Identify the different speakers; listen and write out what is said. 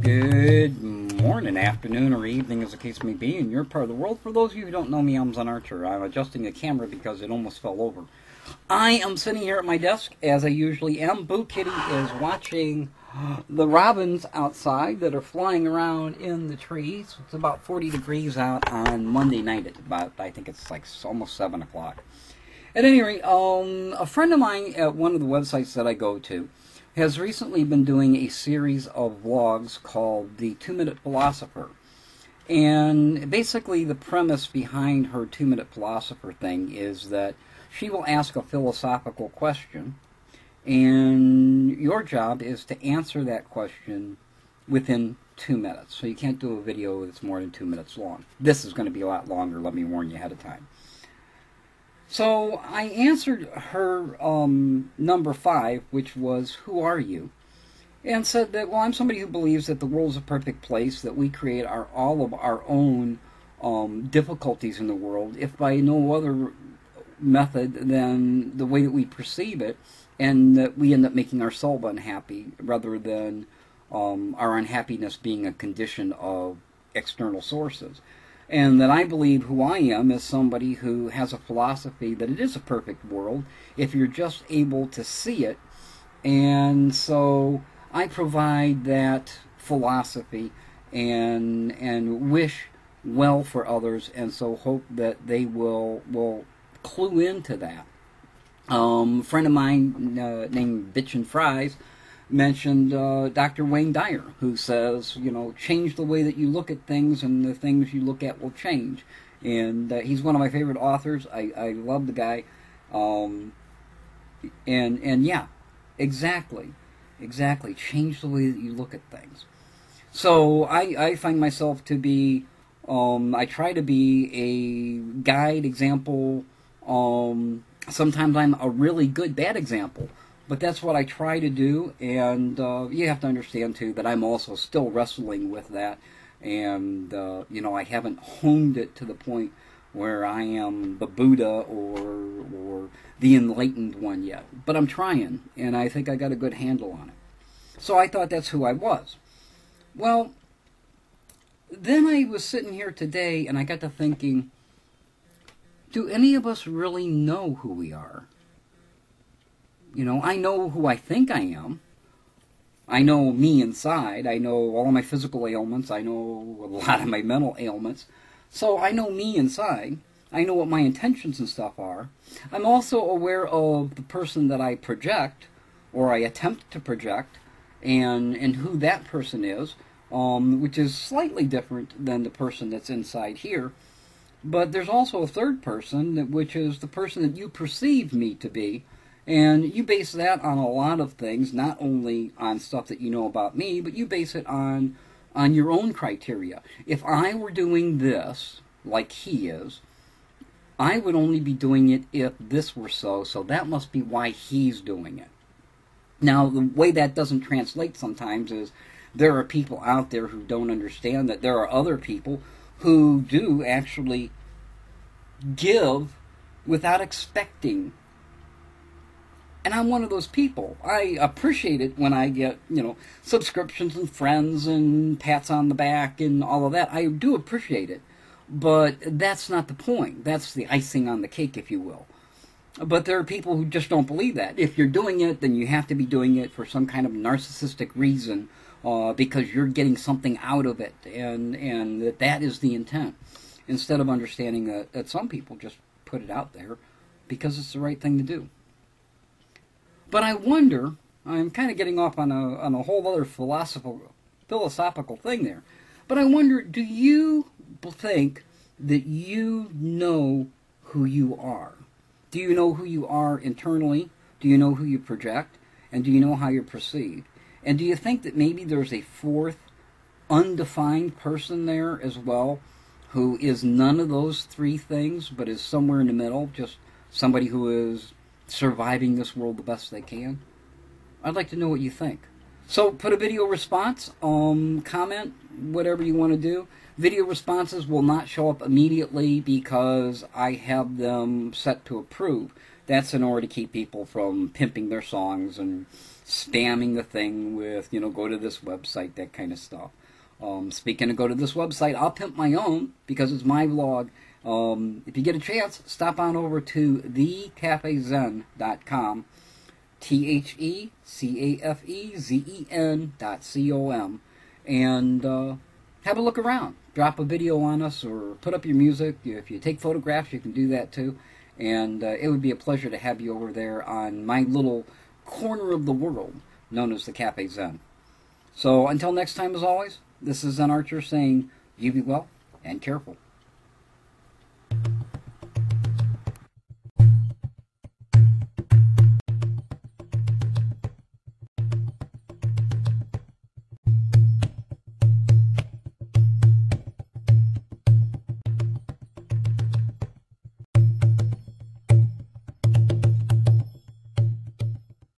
Speaker 1: Good morning, afternoon, or evening, as the case may be, in your part of the world. For those of you who don't know me, I'm Zen Archer. I'm adjusting the camera because it almost fell over. I am sitting here at my desk, as I usually am. Boo Kitty is watching the robins outside that are flying around in the trees. It's about 40 degrees out on Monday night at about, I think it's like almost 7 o'clock. At any rate, a friend of mine at one of the websites that I go to has recently been doing a series of vlogs called The 2-Minute Philosopher. And basically the premise behind her 2-Minute Philosopher thing is that she will ask a philosophical question, and your job is to answer that question within 2 minutes. So you can't do a video that's more than 2 minutes long. This is going to be a lot longer, let me warn you ahead of time. So I answered her number 5, which was, who are you? And said that, well, I'm somebody who believes that the world's a perfect place, that we create all of our own difficulties in the world, if by no other method than the way that we perceive it, and that we end up making ourselves unhappy, rather than our unhappiness being a condition of external sources. And that I believe who I am is somebody who has a philosophy that it is a perfect world if you're just able to see it. And so I provide that philosophy and wish well for others, and so hope that they will clue into that. A friend of mine named Bitch and Fries mentioned Dr. Wayne Dyer, who says, you know, change the way that you look at things and the things you look at will change. And he's one of my favorite authors. I love the guy. And yeah, exactly. Change the way that you look at things. So I find myself to be, I try to be a guide, example. Sometimes I'm a really good bad example. But that's what I try to do, and you have to understand, too, that I'm also still wrestling with that, and, you know, I haven't honed it to the point where I am the Buddha or the enlightened one yet. But I'm trying, and I think I got a good handle on it. So I thought that's who I was. Well, then I was sitting here today, and I got to thinking, do any of us really know who we are? You know, I know who I think I am. I know me inside. I know all of my physical ailments. I know a lot of my mental ailments. So I know me inside. I know what my intentions and stuff are. I'm also aware of the person that I project, or I attempt to project, and who that person is, which is slightly different than the person that's inside here. But there's also a third person, which is the person that you perceive me to be. And you base that on a lot of things, not only on stuff that you know about me, but you base it on your own criteria. If I were doing this, like he is, I would only be doing it if this were so that must be why he's doing it. Now, the way that doesn't translate sometimes is there are people out there who don't understand that there are other people who do actually give without expecting. And I'm one of those people. I appreciate it when I get, you know, subscriptions and friends and pats on the back and all of that. I do appreciate it. But that's not the point. That's the icing on the cake, if you will. But there are people who just don't believe that. If you're doing it, then you have to be doing it for some kind of narcissistic reason, because you're getting something out of it, and that is the intent. Instead of understanding that some people just put it out there because it's the right thing to do. But I wonder, I'm kind of getting off on a whole other philosophical thing there, but I wonder, do you think that you know who you are? Do you know who you are internally? Do you know who you project? And do you know how you're perceived? And do you think that maybe there's a fourth undefined person there as well, who is none of those three things, but is somewhere in the middle, just somebody who is surviving this world the best they can? I'd like to know what you think. So put a video response, comment, whatever you want to do. Video responses will not show up immediately because I have them set to approve. That's in order to keep people from pimping their songs and spamming the thing with, go to this website, that kind of stuff. Speaking of go to this website, I'll pimp my own because it's my vlog. If you get a chance, stop on over to thecafezen.com, THECAFEZEN.com, and have a look around. Drop a video on us or put up your music. If you take photographs, you can do that too. And it would be a pleasure to have you over there on my little corner of the world known as the Cafe Zen. So until next time, as always, this is Zen Archer saying, you be well and careful.